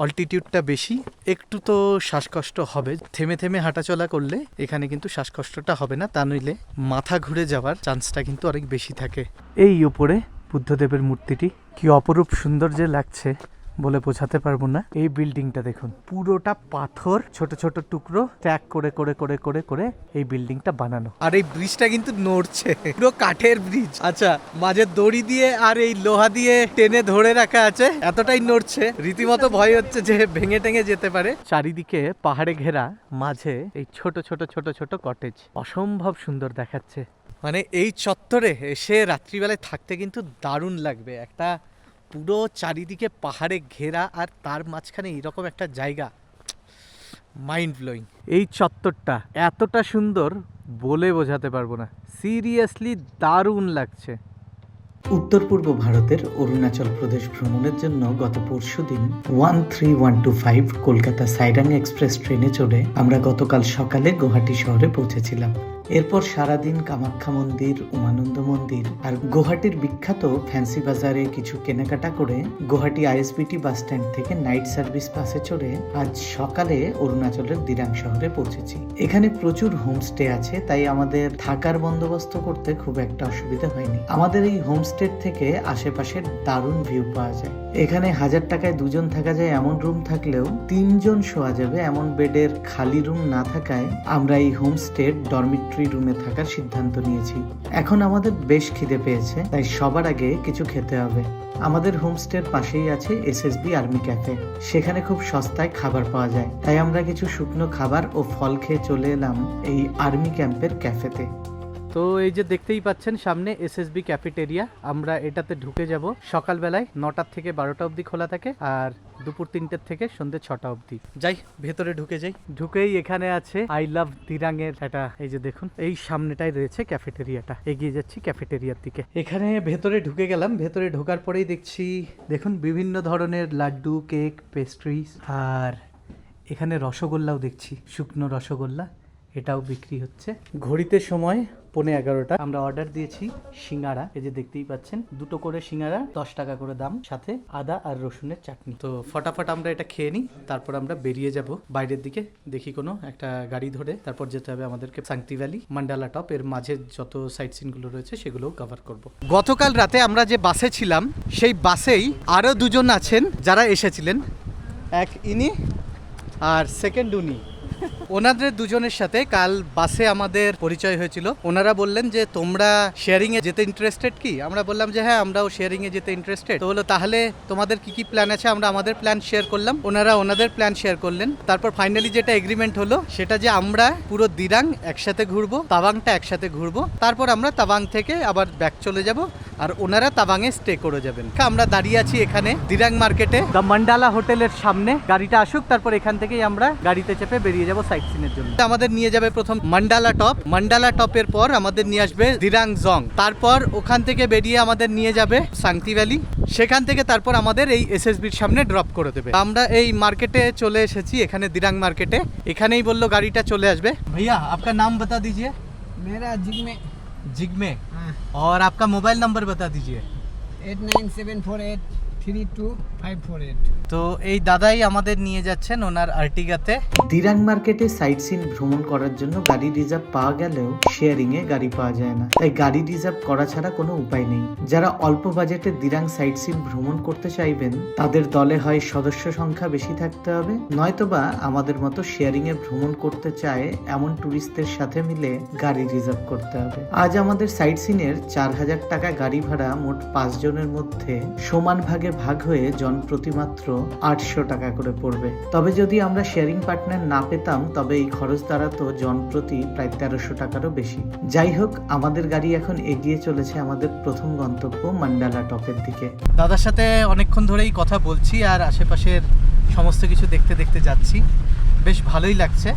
অল্টিটিউডটা বেশি, একটু তো শ্বাসকষ্ট হবে। থেমে থেমে হাঁটাচলা করলে এখানে কিন্তু শ্বাসকষ্টটা হবে না, তা নইলে মাথা ঘুরে যাওয়ার চান্সটা কিন্তু অনেক বেশি থাকে। এই উপরে বুদ্ধদেবের মূর্তিটি কি অপরূপ সুন্দর যে লাগছে বলে বোঝাতে পারবো না। এই বিল্ডিংটা দেখুন, পুরোটা পাথর ছোট ছোট টুকরো ট্যাগ করে করে করে করে করে এই বিল্ডিংটা বানানো। আর এই ব্রিজটা কিন্তু নড়ছে, পুরো কাঠের ব্রিজ। আচ্ছা, মাঝে দড়ি দিয়ে আর এই লোহা দিয়ে টেনে ধরে রাখা আছে, এতটাই নড়ছে রীতিমতো ভয় হচ্ছে যে ভেঙে টেঙে যেতে পারে। চারিদিকে পাহাড়ে ঘেরা, মাঝে এই ছোট ছোট ছোট ছোট কটেজ, অসম্ভব সুন্দর দেখাচ্ছে। মানে এই চত্বরে এসে রাত্রিবেলায় থাকতে কিন্তু দারুণ লাগবে। একটা পুরো চারিদিকে পাহাড়ে ঘেরা আর তার মাঝখানে এইরকম একটা জায়গা, মাইন্ড ব্লোয়িং। এই চত্বরটা এতটা সুন্দর বলে বোঝাতে পারবো না, সিরিয়াসলি দারুণ লাগছে। উত্তর পূর্ব ভারতের অরুণাচল প্রদেশ ভ্রমণের জন্য গত পরশুদিন 13125 কলকাতা সাইরাং এক্সপ্রেস ট্রেনে চড়ে আমরা গতকাল সকালে গুয়াহাটি শহরে পৌঁছেছিলাম। এরপর সারাদিন কামাখ্যা মন্দির, উমানন্দ মন্দির আর গুয়াহাটির বিখ্যাত ফ্যান্সি বাজারে কিছু কেনাকাটা করে গুয়াহাটি আইএসবিটি বাস স্ট্যান্ড থেকে নাইট সার্ভিস বাসে চড়ে আজ সকালে অরুণাচলের দিরাং শহরে পৌঁছেছি। এখানে প্রচুর হোমস্টে আছে, তাই আমাদের থাকার বন্দোবস্ত করতে খুব একটা অসুবিধা হয়নি। আমাদের এই হোমস্টে থেকে আশেপাশের দারুণ ভিউ পাওয়া যায়। এখানে 1000 টাকায় 2 জন থাকা যায় এমন রুম থাকলেও 3 জন শোয়া যাবে এমন বেডের খালি রুম না থাকায় আমরা এই হোমস্টে ডরমিটরি রুমে থাকার সিদ্ধান্ত নিয়েছি। এখন আমাদের বেশ খিদে পেয়েছে, তাই সবার আগে কিছু খেতে হবে। আমাদের হোমস্টের পাশেই আছে এসএসবি আর্মি ক্যাফে, সেখানে খুব সস্তায় খাবার পাওয়া যায়, তাই আমরা কিছু শুকনো খাবার ও ফল খেয়ে চলে এলাম এই আর্মি ক্যাম্পের ক্যাফেতে। তো এই যে দেখতেই পাচ্ছেন সামনে এসএসবি ক্যাফেটেরিয়া, আমরা এটাতে ঢুকে যাব। সকালবেলায় 9টা থেকে 12টা অবধি খোলা থাকে আর দুপুর 3টের থেকে সন্ধ্যে 6টা অবধি। যাই ভেতরে ঢুকে যাই। ঢুকেই এখানে আছে আই লাভ দিরাং এর একটা, এই যে দেখুন এই সামনেটাই রয়েছে ক্যাফেটেরিয়াটা। এগিয়ে যাচ্ছি ক্যাফেটেরিয়ার দিকে। এখানে ভেতরে ঢুকে গেলাম। ভেতরে ঢোকার পরেই দেখছি, দেখুন বিভিন্ন ধরনের লাড্ডু, কেক, পেস্ট্রিজ, আর এখানে রসগোল্লাও দেখছি, শুকনো রসগোল্লা, এটাও বিক্রি হচ্ছে। ঘড়িতে সময় 11:15। আমরা অর্ডার দিয়েছি সিঙ্গারা, এই যে দেখতেই পাচ্ছেন, 2টো করে সিঙ্গারা, 10 টাকা করে দাম, সাথে আদা আর রসুনের চাটনি। তো ফটাফট আমরা এটা খেয়ে নিই, তারপর আমরা বেরিয়ে যাব বাইরের দিকে। দেখি কোনো একটা গাড়ি ধরে, তারপর যেতে হবে আমাদেরকে সাংতি ভ্যালি, মান্ডালা টপ, এর মাঝে যত সাইট সিন গুলো রয়েছে সেগুলোও কভার করব। গতকাল রাতে আমরা যে বাসে ছিলাম সেই বাসেই আরো 2 জন আছেন যারা এসেছিলেন, এক ইনি আর সেকেন্ড উনি। ওনাদের দুজনের সাথে কাল বাসে আমাদের পরিচয় হয়েছিল। ওনারা বললেন যে তোমরা শেয়ারিং এ যেতে ইন্টারেস্টেড কি? আমরা বললাম যে হ্যাঁ, আমরাও শেয়ারিং এ যেতে ইন্টারেস্টেড। তো বললো তাহলে তোমাদের কি কি প্ল্যান আছে? আমরা আমাদের প্ল্যান শেয়ার করলাম, ওনারা ওনাদের প্ল্যান শেয়ার করলেন। তারপর ফাইনালি যেটা এগ্রিমেন্ট হলো সেটা যে আমরা পুরো দিরাং একসাথে ঘুরবো, তাওয়াংটা একসাথে ঘুরবো, তারপর আমরা তাওয়াং থেকে আবার ব্যাক চলে যাব আর ওনারা তাওয়াংয়ে স্টে করে যাবেন। আমরা দাঁড়িয়ে আছি এখানে দিরাং মার্কেটে, দ্য মান্ডালা হোটেলের সামনে। গাড়িটা আসুক, তারপর এখান থেকেই আমরা গাড়িতে চেপে বেরিয়ে যাব সাইট সিনের জন্য। আমাদের নিয়ে যাবে প্রথম মান্ডালা টপ, মান্ডালা টপের পর আমাদের নিয়ে আসবে দিরাং জং, তারপর ওখান থেকে বেরিয়ে আমাদের নিয়ে যাবে সাংতি ভ্যালি, সেখান থেকে তারপর আমাদের এই এসএসবির সামনে ড্রপ করে দেবে। আমরা এই মার্কেটে চলে এসেছি, এখানে দিরাং মার্কেটে। এখানেই বললো গাড়িটা চলে আসবে। ভাইয়া आपका नाम बता दीजिए। मेरा जिग्मे। जिग्मे। और आपका मोबाइल नंबर बता दीजिए। 8974832548। তো এই দাদাই আমাদের নিয়ে যাচ্ছেন ওনার আর্টিগাতে। দিরাং মার্কেটে সাইট সিন ভ্রমণ করার জন্য গাড়ি রিজার্ভ পাওয়া গেলেও শেয়ারিং এ গাড়ি পাওয়া যায় না, তাই গাড়ি রিজার্ভ করা ছাড়া কোনো উপায় নেই। যারা অল্প বাজেটে দিরাং সাইট সিন ভ্রমণ করতে চাইবেন তাদের দলে হয় সদস্য সংখ্যা বেশি থাকতে হবে, নয়তোবা আমাদের মতো শেয়ারিং এ ভ্রমণ করতে চায় এমন টুরিস্টদের সাথে মিলে গাড়ি রিজার্ভ করতে হবে। আজ আমাদের সাইট সিনের 4000 টাকা গাড়ি ভাড়া মোট 5 জনের মধ্যে সমান ভাগে ভাগ হয়ে জন প্রতি মাত্র 800 টাকা করে পড়বে। তবে যদি আমরা শেয়ারিং পার্টনার না পেতাম তবে এই খরচ দাঁড়াতো জন প্রতি প্রায় 1300 টাকারও বেশি। যাই হোক, আমাদের গাড়ি এখন এগিয়ে চলেছে আমাদের প্রথম গন্তব্য মান্ডালা টপের দিকে। দাদার সাথে অনেকক্ষণ ধরেই কথা বলছি আর আশেপাশের সমস্ত কিছু দেখতে দেখতে যাচ্ছি, বেশ ভালোই লাগছে।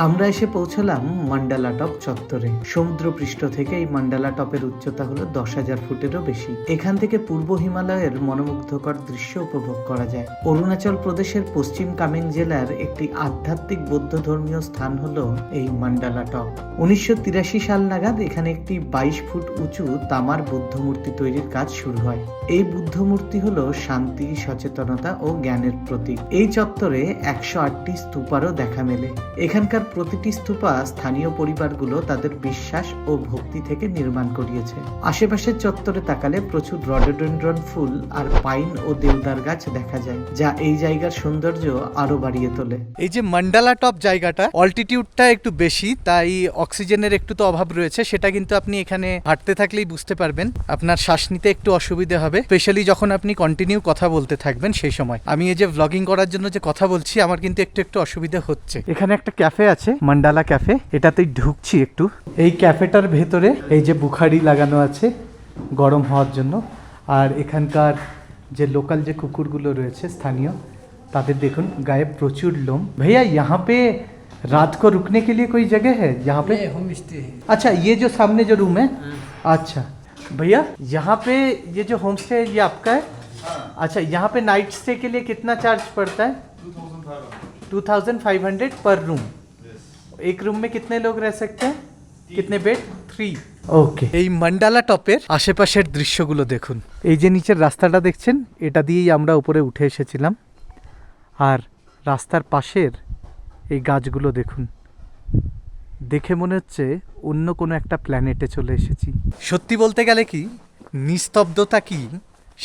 আমরা এসে পৌঁছলাম মান্ডালা টপ চত্বরে। সমুদ্রপৃষ্ঠ থেকে এই মান্ডালা টপের উচ্চতা হলো 10,000 ফুটেরও বেশি। এখান থেকে পূর্ব হিমালয়ের মনোমুগ্ধকর দৃশ্য উপভোগ করা যায়। অরুণাচল প্রদেশের পশ্চিম কামেং জেলার একটি আধ্যাত্মিক বৌদ্ধ ধর্মীয় স্থান হলো এই মান্ডালা টপ। 1983 সাল নাগাদ এখানে একটি 22 ফুট উঁচু তামার বুদ্ধ মূর্তি তৈরির কাজ শুরু হয়। এই বুদ্ধ মূর্তি হলো শান্তি, সচেতনতা ও জ্ঞানের প্রতীক। এই চত্বরে 108টি স্তূপারও দেখা মেলে। এখানকার প্রতিটি স্তূপা স্থানীয় পরিবারগুলো তাদের বিশ্বাস ও ভক্তি থেকে নির্মাণ করিয়েছে। আশেপাশের চত্বরে তাকালে প্রচুর রডোডেনড্রন ফুল আর পাইন ও দেওদার গাছ দেখা যায়, যা এই জায়গার সৌন্দর্য আরো বাড়িয়ে তোলে। এই যে মান্ডালা টপ জায়গাটা, অল্টিটিউডটা একটু বেশি, তাই অক্সিজেনের একটু তো অভাব রয়েছে। সেটা কিন্তু আপনি এখানে হাঁটতে থাকলেই বুঝতে পারবেন। আপনার শ্বাস নিতে একটু অসুবিধা হবে, স্পেশালি যখন আপনি কন্টিনিউ কথা বলতে থাকবেন সেই সময়। আমি এই যে ভ্লগিং করার জন্য যে কথা বলছি, আমার কিন্তু একটু অসুবিধা হচ্ছে। এখানে একটা ক্যাফে আছে, মান্ডালা ক্যাফে, এটাতেই ঢুকছি একটু। এই ক্যাফেটার ভেতরে এই যে বুখারি লাগানো আছে গরম হওয়ার জন্য, আর এখানকার যে লোকাল যে কুকুরগুলো রয়েছে স্থানীয়, তাদের দেখুন গায়ে প্রচুর লোম। ভাইয়া यहाँ पे रात को रुकने के लिए कोई जगह है यहाँ पे? ये होम स्टे है। अच्छा, ये जो सामने जो रूम है, अच्छा भैया यहाँ पे ये जो होम स्टे है ये आपका है? अच्छा, यहाँ पे नाइट स्टे के लिए कितना चार्ज पड़ता है? 2500 पर रूम। एक रूम में कितने लोग रह सकते हैं? कितने बेड? 3। ওকে, এই মান্ডালা টপের আশেপাশের দৃশ্যগুলো দেখুন। এই যে নিচের রাস্তাটা দেখছেন, এটা দিয়েই আমরা উপরে উঠে এসেছিলাম। আর রাস্তার পাশের এই গাছগুলো দেখুন, দেখে মনে হচ্ছে অন্য কোনো একটা প্ল্যানেটে চলে এসেছি। সত্যি বলতে গেলে কি, নিস্তব্ধতা কি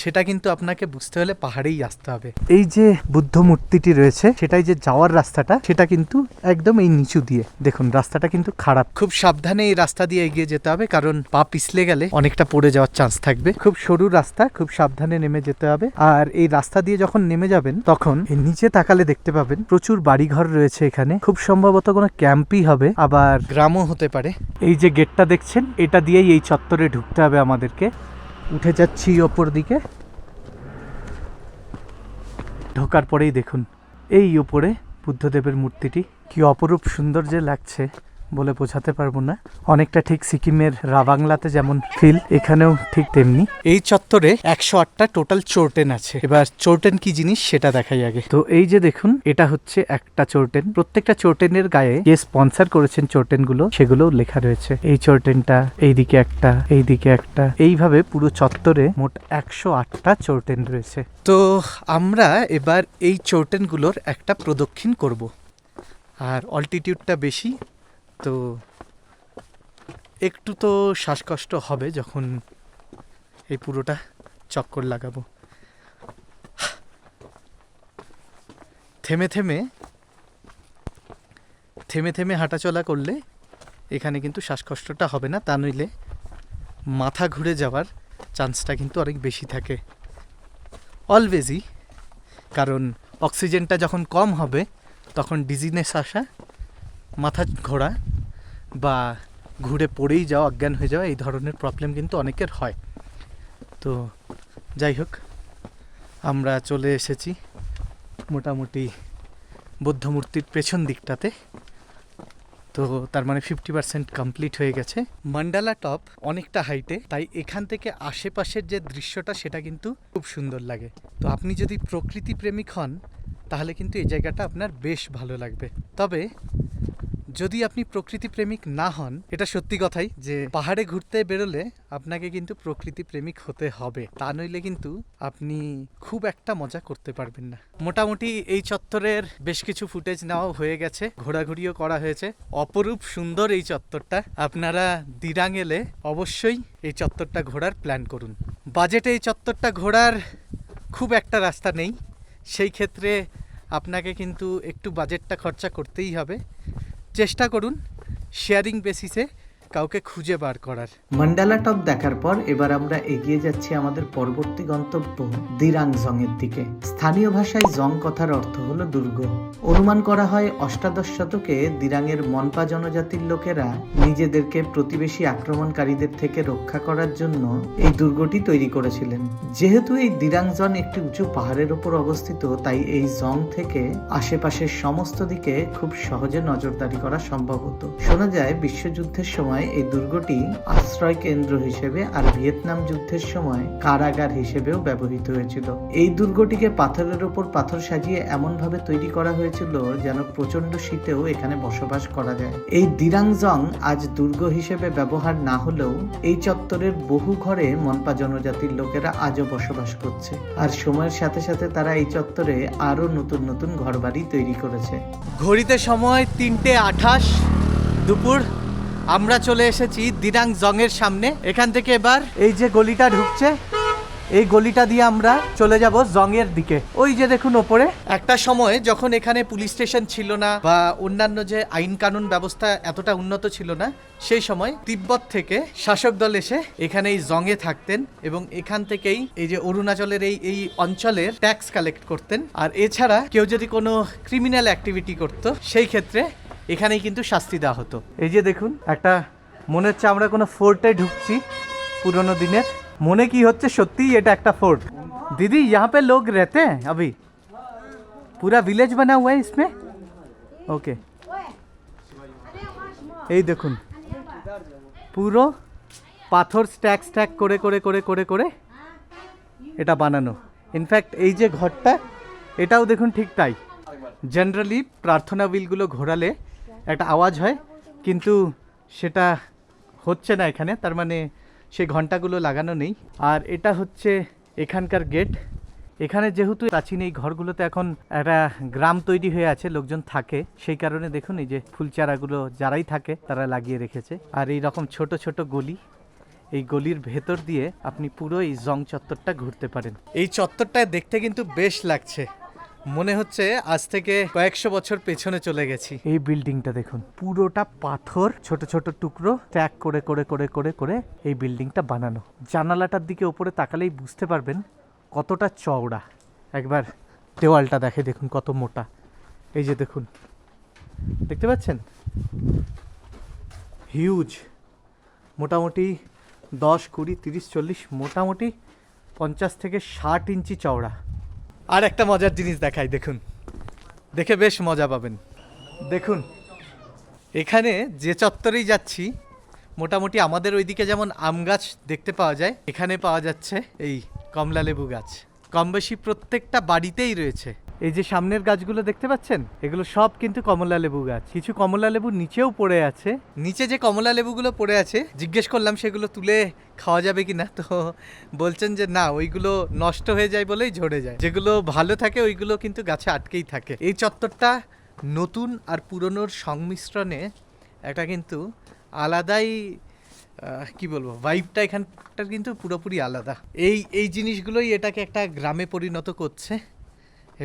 সেটা কিন্তু আপনাকে বুঝতে হলে পাহাড়েই আসতে হবে। এই যে বুদ্ধ মূর্তিটি রয়েছে, সেটাই যে যাওয়ার রাস্তাটা, সেটা কিন্তু একদম এই নিচু দিয়ে। দেখুন রাস্তাটা কিন্তু খারাপ, খুব সাবধানে এই রাস্তা দিয়ে এগিয়ে যেতে হবে, কারণ পা পিছলে গেলে অনেকটা পড়ে যাওয়ার চান্স থাকবে। খুব সরু রাস্তা, খুব সাবধানে নেমে যেতে হবে। আর এই রাস্তা দিয়ে যখন নেমে যাবেন, তখন এই নিচে তাকালে দেখতে পাবেন প্রচুর বাড়িঘর রয়েছে এখানে। খুব সম্ভবত কোনো ক্যাম্পই হবে, আবার গ্রামও হতে পারে। এই যে গেটটা দেখছেন, এটা দিয়েই এই চত্বরে ঢুকতে হবে আমাদেরকে। উঠে যাচ্ছি ওপর দিকে। ঢোকার পরেই দেখুন এই উপরে বুদ্ধদেবের মূর্তিটি, কি অপরূপ সুন্দর যে লাগছে বলে বোঝাতে পারবো না। অনেকটা ঠিক সিকিমের রাবাংলাতে যেমন ফিল, এখানেও ঠিক তেমনি। এই চত্বরে 108টা টোটাল চোরটেন আছে। এবার চোরটেন কি জিনিস সেটা দেখাই আগে। তো এই যে দেখুন, এটা হচ্ছে একটা চোরটেন। প্রত্যেকটা চোরটেনের গায়ে যে স্পন্সর করেছেন চোরটেন গুলো, সেগুলো লেখা রয়েছে। এই চোরটেনটা, এইদিকে একটা, এইদিকে একটা, এইভাবে পুরো চত্বরে মোট 108টা চোরটেন রয়েছে। তো আমরা এবার এই চোরটেনগুলোর একটা প্রদক্ষিণ করব। আর অল্টিটিউডটা বেশি, তো একটু তো শ্বাসকষ্ট হবে যখন এই পুরোটা চক্কর লাগাবো। থেমে থেমে হাঁটাচলা করলে এখানে কিন্তু শ্বাসকষ্টটা হবে না, তা নইলে মাথা ঘুরে যাওয়ার চান্সটা কিন্তু অনেক বেশি থাকে অলওয়েজই। কারণ অক্সিজেনটা যখন কম হবে, তখন ডিজিনেস আসা, মাথা ঘোরা বা ঘুরে পড়েই যাওয়া, অজ্ঞান হয়ে যাওয়া, এই ধরনের প্রবলেম কিন্তু অনেকের হয়। তো যাই হোক, আমরা চলে এসেছি মোটামুটি বৌদ্ধ মূর্তির পেছন দিকটাতে। তো তার মানে 50% কমপ্লিট হয়ে গেছে। মান্ডালা টপ অনেকটা হাইটে, তাই এখান থেকে আশেপাশের যে দৃশ্যটা সেটা কিন্তু খুব সুন্দর লাগে। তো আপনি যদি প্রকৃতি প্রেমিক হন, তাহলে কিন্তু এই জায়গাটা আপনার বেশ ভালো লাগবে। তবে যদি আপনি প্রকৃতি প্রেমিক না হন, এটা সত্যি কথাই যে পাহাড়ে ঘুরতে বেরোলে আপনাকে কিন্তু প্রকৃতি প্রেমিক হতে হবে, তা নইলে কিন্তু আপনি খুব একটা মজা করতে পারবেন না। মোটামুটি এই চত্বরের বেশ কিছু ফুটেজ নেওয়া হয়ে গেছে, ঘোরাঘুরিও করা হয়েছে। অপরূপ সুন্দর এই চত্বরটা। আপনারা দিরাং এলে অবশ্যই এই চত্বরটা ঘোরার প্ল্যান করুন। বাজেটে এই চত্বরটা ঘোরার খুব একটা রাস্তা নেই, সেই ক্ষেত্রে আপনাকে কিন্তু একটু বাজেটটা খরচা করতেই হবে। চেষ্টা করুন শেয়ারিং বেসিসে কাউকে খুঁজে বার করার। মান্ডালা টপ দেখার পর এবার আমরা এগিয়ে যাচ্ছি আমাদের পরবর্তী গন্তব্য দিরাং জং এর দিকে। স্থানীয় ভাষায় জং কথার অর্থ হলো দুর্গ। অনুমান করা হয় অষ্টাদশ শতকে দিরাংয়ের মনপা জনজাতির লোকেরা নিজেদেরকে প্রতিবেশী আক্রমণকারীদের থেকে রক্ষা করার জন্য এই দুর্গটি তৈরি করেছিলেন। যেহেতু এই দিরাং জং একটি উঁচু পাহাড়ের উপর অবস্থিত, তাই এই জং থেকে আশেপাশের সমস্ত দিকে খুব সহজে নজরদারি করা সম্ভব হতো। শোনা যায় বিশ্বযুদ্ধের সময় এই দুর্গটি আশ্রয় কেন্দ্র হিসেবে আর ভিয়েতনাম যুদ্ধের সময় কারাগার হিসেবেও ব্যবহৃত হয়েছিল। এই দুর্গটিকে পাথরের উপর পাথর সাজিয়ে এমন ভাবে তৈরি করা হয়েছিল যেন প্রচন্ড শীতেও এখানে বসবাস করা যায়। এই দিরাং জং আজ দুর্গ হিসেবে ব্যবহার না হলেও এই চত্বরের বহু ঘরে মনপা জনজাতির লোকেরা আজও বসবাস করছে, আর সময়ের সাথে সাথে তারা এই চত্বরে আরো নতুন নতুন ঘরবাড়ি তৈরি করেছে। ঘড়িতে সময় 3:28 দুপুর। আমরা চলে এসেছি দিরাং জং এর সামনে। এখান থেকে এবার এই যে গলিটা ঢুকছে, এই গলিটা দিয়ে আমরা চলে যাব জং এর দিকে। ওই যে দেখুন ওপরে। একটা সময় যখন এখানে পুলিশ স্টেশন ছিল না বা অন্যান্য যে আইন কানুন ব্যবস্থা এতটা উন্নত ছিল না, সেই সময় তিব্বত থেকে শাসক দল এসে এখানে এই জং এ থাকতেন এবং এখান থেকেই এই যে অরুণাচলের এই অঞ্চলের ট্যাক্স কালেক্ট করতেন। আর এছাড়া কেউ যদি কোনো ক্রিমিনাল অ্যাক্টিভিটি করতো, সেই ক্ষেত্রে এখানেই কিন্তু শাস্তি দেওয়া হতো। এই যে দেখুন, একটা মনে হচ্ছে আমরা কোনো ফোর্টে ঢুকছি পুরোনো দিনের। মনে কি হচ্ছে সত্যি এটা একটা फोर्ट। दीदी यहाँ पे लोग रहते हैं अभी? पूरा विलेज बना हुआ है इसमें? ओके। এই দেখুন পুরো পাথর স্ট্যাক স্ট্যাক করে করে করে করে করে এটা বানানো। ইনফ্যাক্ট এই যে ঘরটা, এটাও দেখুন ঠিক তাই। জেনারেলি প্রার্থনা বিলগুলো ঘোরালে একটা আওয়াজ হয়, কিন্তু সেটা হচ্ছে না এখানে, তার মানে সেই ঘন্টাগুলো লাগানো নেই। আর এটা হচ্ছে এখানকার গেট। এখানে যেহেতু প্রাচীন এই ঘরগুলোতে এখন একটা গ্রাম তৈরি হয়ে আছে, লোকজন থাকে, সেই কারণে দেখুন এই যে ফুল চারাগুলো যারাই থাকে তারা লাগিয়ে রেখেছে। আর এই রকম ছোট ছোট গলি, এই গলির ভেতর দিয়ে আপনি পুরো এই জং চত্বরটা ঘুরতে পারেন। এই চত্বরটা দেখতে কিন্তু বেশ লাগছে, মনে হচ্ছে আজ থেকে কয়েকশো বছর পেছনে চলে গেছি। এই বিল্ডিংটা দেখুন, পুরোটা পাথর ছোট ছোট টুকরো ট্যাগ করে করে করে করে করে এই বিল্ডিংটা বানানো। জানালাটার দিকে উপরে তাকালেই বুঝতে পারবেন কতটা চওড়া। একবার দেওয়ালটা দেখে দেখুন কত মোটা। এই যে দেখুন, দেখতে পাচ্ছেন, হিউজ। মোটামুটি 10, 20, 30, 40, মোটামুটি 50 থেকে 60 ইঞ্চি চওড়া। আর একটা মজার জিনিস দেখাই, দেখুন, দেখে বেশ মজা পাবেন। দেখুন এখানে যে চত্বরেই যাচ্ছি, মোটামুটি আমাদের ওইদিকে যেমন আম গাছ দেখতে পাওয়া যায়, এখানে পাওয়া যাচ্ছে এই কমলা লেবু গাছ। কম বেশি প্রত্যেকটা বাড়িতেই রয়েছে। এই যে সামনের গাছগুলো দেখতে পাচ্ছেন, এগুলো সব কিন্তু কমলা লেবু গাছ। কিছু কমলা লেবু নিচেও পড়ে আছে। নিচে যে কমলা লেবুগুলো পড়ে আছে, জিজ্ঞেস করলাম সেগুলো তুলে খাওয়া যাবে কিনা, তো বলছেন যে না, ওইগুলো নষ্ট হয়ে যায় বলেই ঝরে যায়। যেগুলো ভালো থাকে ওইগুলো কিন্তু গাছে আটকেই থাকে। এই চত্বরটা নতুন আর পুরনোর সংমিশ্রণে একটা কিন্তু আলাদাই কি বলবো, ভাইবটা এখানটার কিন্তু পুরোপুরি আলাদা। এই জিনিসগুলোই এটাকে একটা গ্রামে পরিণত করছে।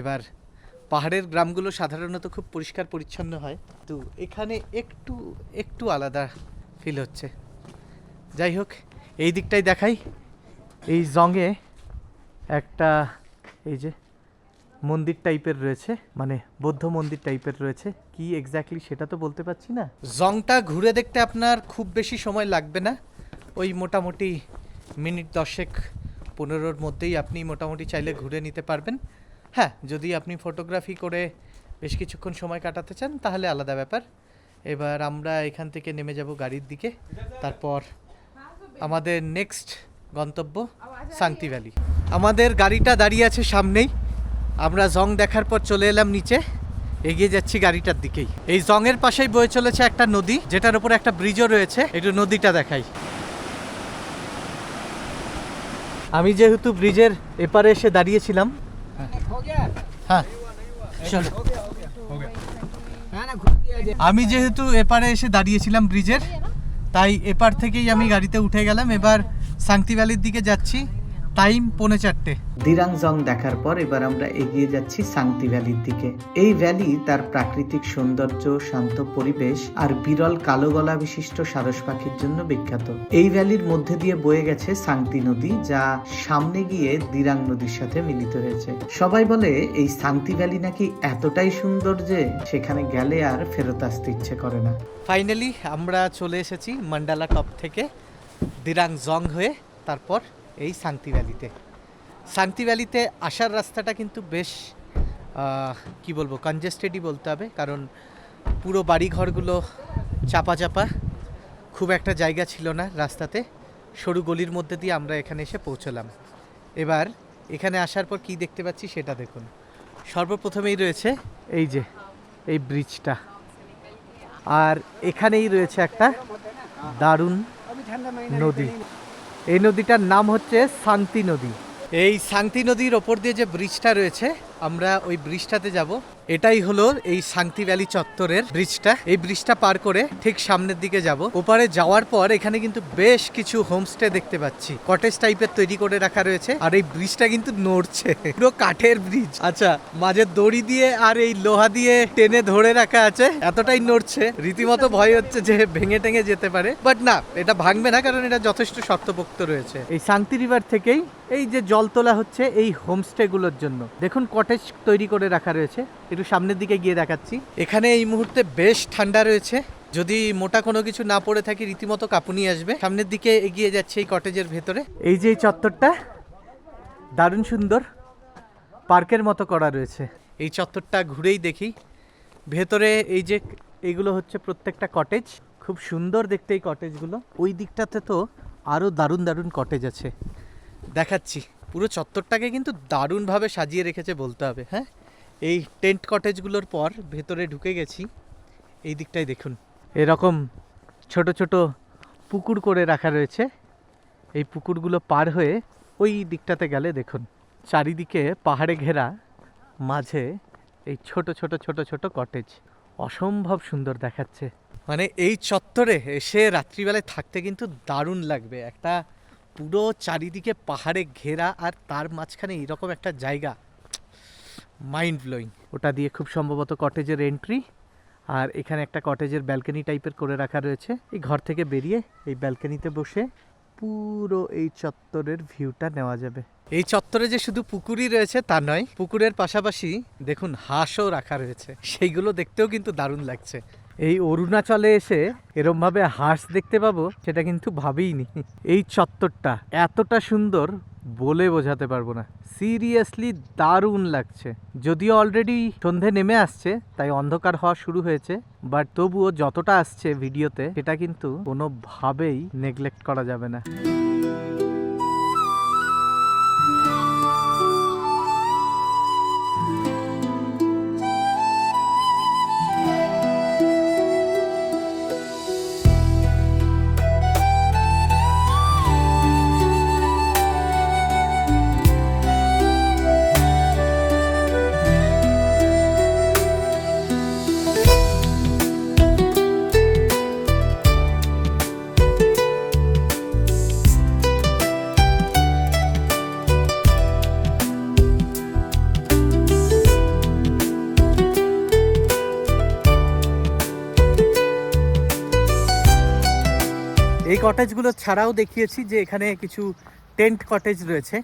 এবার পাহাড়ের গ্রামগুলো সাধারণত খুব পরিষ্কার পরিচ্ছন্ন হয়, তো এখানে একটু একটু আলাদা ফিল হচ্ছে। যাই হোক, এই দিকটাই দেখাই। এই জংয়ে একটা এই যে মন্দির টাইপের রয়েছে, মানে বৌদ্ধ মন্দির টাইপের রয়েছে। কি এক্স্যাক্টলি সেটা তো বলতে পারছি না। জংটা ঘুরে দেখতে আপনার খুব বেশি সময় লাগবে না, ওই মোটামুটি মিনিট 10-15-র মধ্যেই আপনি মোটামুটি চাইলে ঘুরে নিতে পারবেন। হ্যাঁ, যদি আপনি ফটোগ্রাফি করে বেশ কিছুক্ষণ সময় কাটাতে চান তাহলে আলাদা ব্যাপার। এবার আমরা এখান থেকে নেমে যাব গাড়ির দিকে, তারপর আমাদের নেক্সট গন্তব্য শান্তি ভ্যালি। আমাদের গাড়িটা দাঁড়িয়ে আছে সামনেই। আমরা জং দেখার পর চলে এলাম নিচে, এগিয়ে যাচ্ছি গাড়িটার দিকেই। এই জংয়ের পাশেই বয়ে চলেছে একটা নদী, যেটার উপর একটা ব্রিজও রয়েছে। একটু নদীটা দেখাই। আমি যেহেতু ব্রিজের এপারে এসে দাঁড়িয়েছিলাম, হ্যাঁ চলো, আমি যেহেতু এপারে এসে দাঁড়িয়েছিলাম ব্রিজের, তাই এপার থেকেই আমি গাড়িতে উঠে গেলাম। এবার শান্তি ভ্যালির দিকে যাচ্ছি। টাইম 3:45। দিরাং জং দেখার পর এবার আমরা এগিয়ে যাচ্ছি সাংতি ভ্যালির দিকে। এই ভ্যালি তার প্রাকৃতিক সৌন্দর্য, শান্ত পরিবেশ আর বিরল কালো গলা বিশিষ্ট সারস পাখির জন্য বিখ্যাত। এই ভ্যালির মধ্যে দিয়ে বয়ে গেছে সাংতি নদী, যা সামনে গিয়ে দিরাং নদীর সাথে মিলিত হয়েছে। সবাই বলে এই সাংতি ভ্যালি নাকি এতটাই সুন্দর যে সেখানে গেলে আর ফেরত আসতে ইচ্ছে করে না। ফাইনালি আমরা চলে এসেছি মান্ডালা টপ থেকে দিরাং জং হয়ে তারপর এই সাংতি ভ্যালিতে। সাংতি ভ্যালিতে আসার রাস্তাটা কিন্তু বেশ কি বলবো, কনজেস্টেডই বলতে হবে, কারণ পুরো বাড়িঘরগুলো চাপা চাপা, খুব একটা জায়গা ছিল না রাস্তাতে। সরু গলির মধ্যে দিয়ে আমরা এখানে এসে পৌঁছলাম। এবার এখানে আসার পর কি দেখতে পাচ্ছি সেটা দেখুন। সর্বপ্রথমেই রয়েছে এই যে এই ব্রিজটা, আর এখানেই রয়েছে একটা দারুণ নদী। এই নদীটার নাম হচ্ছে সাংতি নদী। এই সাংতি নদীর ওপর দিয়ে যে ব্রিজটা রয়েছে, আমরা ওই ব্রিজটাতে যাব। এটাই হলো এই সাংতি ভ্যালি চত্বরের ব্রিজটা। এই ব্রিজটা পার করে ঠিক সামনের দিকে যাব। ওপারে যাওয়ার পর এখানে কিন্তু বেশ কিছু হোমস্টে দেখতে পাচ্ছি, কটেজ টাইপের তৈরি করে রাখা রয়েছে। আর এই ব্রিজটা কিন্তু নড়ছে, পুরো কাঠের ব্রিজ। আচ্ছা, মাঝে দড়ি দিয়ে আর এই লোহা দিয়ে টেনে ধরে রাখা আছে, এতটাই নড়ছে রীতিমতো ভয় হচ্ছে যে ভেঙে টেঙে যেতে পারে। বাট না, এটা ভাঙবে না, কারণ এটা যথেষ্ট শক্তপোক্ত রয়েছে। এই সাংতি রিভার থেকেই এই যে জল তোলা হচ্ছে এই হোমস্টে গুলোর জন্য। দেখুন কটেজ তৈরি করে রাখা রয়েছে, একটু সামনের দিকে গিয়ে দেখাচ্ছি। এখানে এই মুহূর্তে বেশ ঠান্ডা রয়েছে, যদি মোটা কোনো কিছু না পড়ে থাকি রীতিমতো কাঁপুনি আসবে। সামনের দিকে এগিয়ে যাচ্ছে এই কটেজের ভেতরে। এই যে এই চত্বরটা দারুণ সুন্দর, পার্কের মতো করা রয়েছে। এই চত্বরটা ঘুরেই দেখি ভেতরে। এই যে এইগুলো হচ্ছে প্রত্যেকটা কটেজ, খুব সুন্দর দেখতে এই কটেজগুলো। ওই দিকটাতে তো আরও দারুণ দারুণ কটেজ আছে, দেখাচ্ছি। পুরো চত্বরটাকে কিন্তু দারুণভাবে সাজিয়ে রেখেছে বলতে হবে। হ্যাঁ, এই টেন্ট কটেজগুলোর পর ভেতরে ঢুকে গেছি। এই দিকটাই দেখুন, এরকম ছোট ছোট পুকুর করে রাখা রয়েছে। এই পুকুরগুলো পার হয়ে ওই দিকটাতে গেলে দেখুন চারিদিকে পাহাড়ে ঘেরা, মাঝে এই ছোট ছোট ছোট ছোট কটেজ, অসম্ভব সুন্দর দেখাচ্ছে। মানে এই চত্বরে এসে রাত্রিবেলায় থাকতে কিন্তু দারুণ লাগবে। একটা পুরো চারিদিকে পাহাড়ে ঘেরা, আর তার মাঝখানে এরকম একটা জায়গা, মাইন্ড ব্লোয়িং। ওটা দিয়ে খুব সম্ভবত কটেজের এন্ট্রি, আর এখানে একটা কটেজের ব্যালকনি টাইপের করে রাখা রয়েছে। এই ঘর থেকে বেরিয়ে এই ব্যালকনিতে বসে পুরো এই চত্বরের ভিউটা নেওয়া যাবে। এই চত্বরে যে শুধু পুকুরই রয়েছে তা নয়, পুকুরের পাশাপাশি দেখুন হাঁসও রাখা রয়েছে, সেইগুলো দেখতেও কিন্তু দারুণ লাগছে। এই অরুণাচলে এসে এরম ভাবে হাঁস দেখতে পাবো সেটা কিন্তু ভাবিইনি। এই চত্বরটা এতটা সুন্দর বলে বোঝাতে পারবো না, সিরিয়াসলি দারুণ লাগছে। যদিও অলরেডি সন্ধে নেমে আসছে, তাই অন্ধকার হওয়া শুরু হয়েছে, বাট তবুও যতটা আসছে ভিডিওতে সেটা কিন্তু কোনোভাবেই নেগলেক্ট করা যাবে না। এই কটেজগুলো ছাড়াও দেখিয়েছি যে এখানে কিছু টেন্ট কটেজ রয়েছে,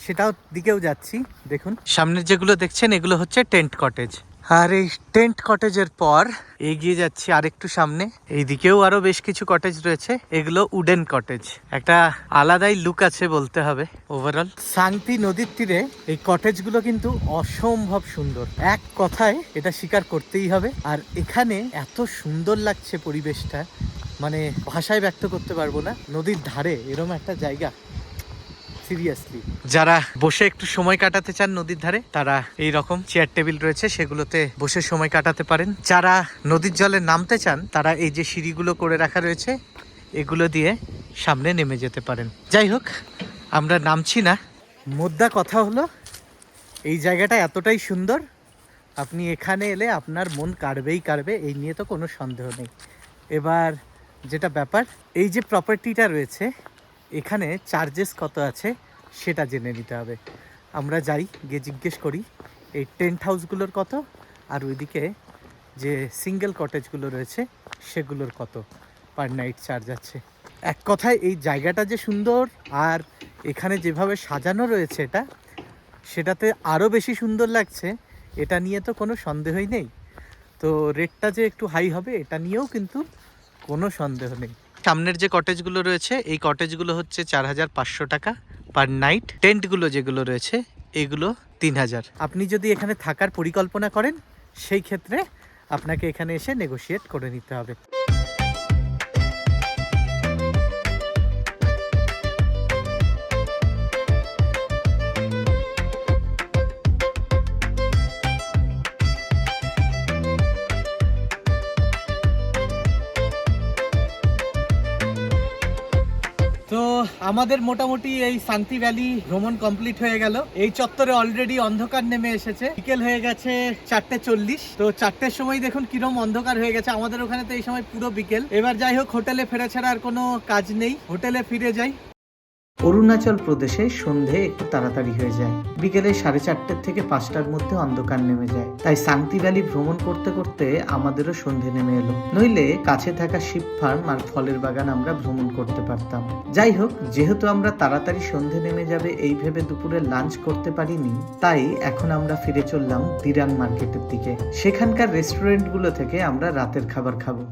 সেটাও দিকেও যাচ্ছি। দেখুন সামনের যেগুলো দেখছেন এগুলো হচ্ছে টেন্ট কটেজ। আর এই টেন্ট কটেজের পর এগিয়ে যাচ্ছি আরেকটু সামনে, এই দিকেও আরো বেশ কিছু কটেজ রয়েছে। এগুলো উডেন কটেজ, একটা আলাদাই লুক আছে বলতে হবে ওভারঅল। সাংতি নদীর তীরে এই কটেজগুলো কিন্তু অসম্ভব সুন্দর, এক কথায় এটা স্বীকার করতেই হবে। আর এখানে এত সুন্দর লাগছে পরিবেশটা, মানে ভাষায় ব্যক্ত করতে পারবো না। নদীর ধারে এরকম একটা জায়গা, সিরিয়াসলি যারা বসে একটু সময় কাটাতে চান নদীর ধারে, তারা এই রকম চেয়ার টেবিল রয়েছে সেগুলোতে বসে সময় কাটাতে পারেন। যারা নদীর জলে নামতে চান তারা এই যে সিঁড়িগুলো করে রাখা রয়েছে এগুলো দিয়ে সামনে নেমে যেতে পারেন। যাই হোক, আমরা নামছি না। মোদ্দা কথা হলো এই জায়গাটা এতটাই সুন্দর, আপনি এখানে এলে আপনার মন কাড়বেই কাড়বে, এই নিয়ে তো কোনো সন্দেহ নেই। এবার যেটা ব্যাপার, এই যে প্রপার্টিটা রয়েছে এখানে চার্জেস কত আছে সেটা জেনে নিতে হবে। আমরা যাই, গিয়ে জিজ্ঞেস করি এই টেন্ট হাউসগুলোর কত, আর ওইদিকে যে সিঙ্গেল কটেজগুলো রয়েছে সেগুলোর কত পার নাইট চার্জ আছে। এক কথায় এই জায়গাটা যে সুন্দর, আর এখানে যেভাবে সাজানো রয়েছে এটা, সেটাতে আরও বেশি সুন্দর লাগছে, এটা নিয়ে তো কোনো সন্দেহই নেই। তো রেটটা যে একটু হাই হবে এটা নিয়েও কিন্তু কোনো সন্দেহ নেই। সামনের যে কটেজগুলো রয়েছে এই কটেজগুলো হচ্ছে 4,500 টাকা পার নাইট। টেন্টগুলো যেগুলো রয়েছে এগুলো 3,000। আপনি যদি এখানে থাকার পরিকল্পনা করেন সেই ক্ষেত্রে আপনাকে এখানে এসে নেগোশিয়েট করে নিতে হবে। তো আমাদের মোটামুটি এই শান্তি ভ্যালি ভ্রমণ কমপ্লিট হয়ে গেল। এই চত্বরে অলরেডি অন্ধকার নেমে এসেছে, বিকেল হয়ে গেছে 4:40। তো 4টের সময় দেখুন কিরম অন্ধকার হয়ে গেছে, আমাদের ওখানে তো এই সময় পুরো বিকেল। এবার যাই হোক, হোটেলে ফেরা ছাড়া আর কোনো কাজ নেই, হোটেলে ফিরে যাই। অরুণাচল প্রদেশে সন্ধে একটু তাড়াতাড়ি হয়ে যায়। বিকেলে 4:30 থেকে 5টার মধ্যে অন্ধকার নেমে যায়। তাই শান্তি ভ্যালি ভ্রমণ করতে করতে আমাদেরও সন্ধে নেমে এলো, নইলে কাছে থাকা শিপ ফার্ম আর ফলের বাগান আমরা ভ্রমণ করতে পারতাম। যাই হোক, যেহেতু আমরা তাড়াতাড়ি সন্ধে নেমে যাবে এই ভেবে দুপুরে লাঞ্চ করতে পারিনি, তাই এখন আমরা ফিরে চললাম দিরাং মার্কেটের দিকে। সেখানকার রেস্টুরেন্টগুলো থেকে আমরা রাতের খাবার খাবো।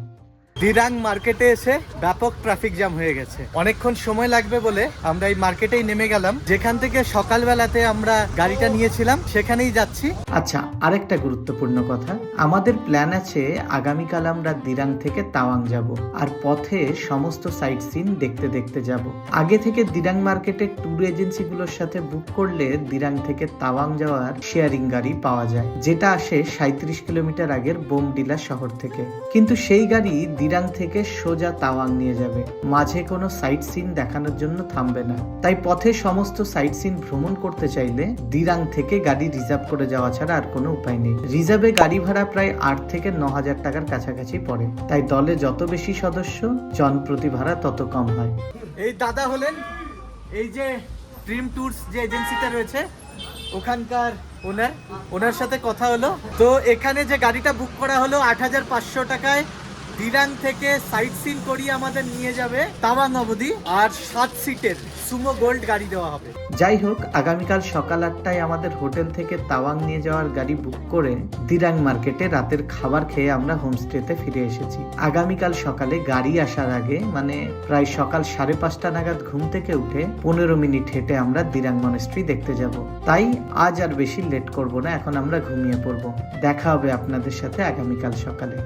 দিরাং মার্কেটে এসে ব্যাপক ট্রাফিক জ্যাম হয়ে গেছে, অনেকক্ষণ সময় লাগবে বলে আমরা এই মার্কেটেই নেমে গেলাম। যেখান থেকে সকালবেলাতে আমরা গাড়িটা নিয়েছিলাম সেখানেই যাচ্ছি। আচ্ছা, আরেকটা গুরুত্বপূর্ণ কথা, আমাদের প্ল্যান আছে আগামীকাল আমরা দিরাং থেকে তাওয়াং যাব, আর পথে সমস্ত সাইট সিন দেখতে দেখতে যাব। আগে থেকে দিরাং মার্কেটের ট্যুর এজেন্সিগুলোর সাথে বুক করলে দিরাং থেকে তাওয়াং যাওয়ার শেয়ারিং গাড়ি পাওয়া যায়, যেটা আসে 37 কিলোমিটার আগের বোমডিলা শহর থেকে। কিন্তু সেই গাড়ি দিরাং থেকে সোজা তাওয়াং নিয়ে যাবে, মাঝে কোনো সাইট সিন দেখানোর জন্য থামবে না। তাই পথে সমস্ত সাইট সিন ভ্রমণ করতে চাইলে দিরাং থেকে গাড়ি রিজার্ভ করে যাওয়া ছাড়া আর কোনো উপায় নেই। রিজার্ভে গাড়ি ভাড়া প্রায় 8 থেকে 9,000 টাকার কাছাকাছি পড়ে। তাই দলে যত বেশি সদস্য, জন প্রতি ভাড়া তত কম হয়। এই দাদা হলেন এই যে ড্রিম ট্যুরস যে এজেন্সিটা রয়েছে ওখানকার ওনার সাথে কথা হলো। তো এখানে যে গাড়িটা বুক করা হলো 8,500 টাকায় দিরাং থেকে সাইট সিন করিয়ে আমাদের নিয়ে যাবে তাওয়াং অবধি, আর 7 সিটের সুমো গোল্ড গাড়ি দেওয়া হবে। যাই হোক, আগামীকাল সকাল 8টায় আমাদের হোটেল থেকে তাওয়াং নিয়ে যাওয়ার গাড়ি বুক করে দিরাং মার্কেটে রাতের খাবার খেয়ে আমরা হোমস্টেতে ফিরে এসেছি। আগামীকাল সকালে গাড়ি আসার আগে, মানে প্রায় সকাল 5:30 নাগাদ ঘুম থেকে উঠে 15 মিনিট হেঁটে আমরা দিরাং মনেস্ট্রি দেখতে যাব। তাই আজ আর বেশি লেট করব না, এখন আমরা ঘুমিয়ে পড়ব। দেখা হবে আপনাদের সাথে আগামীকাল সকালে।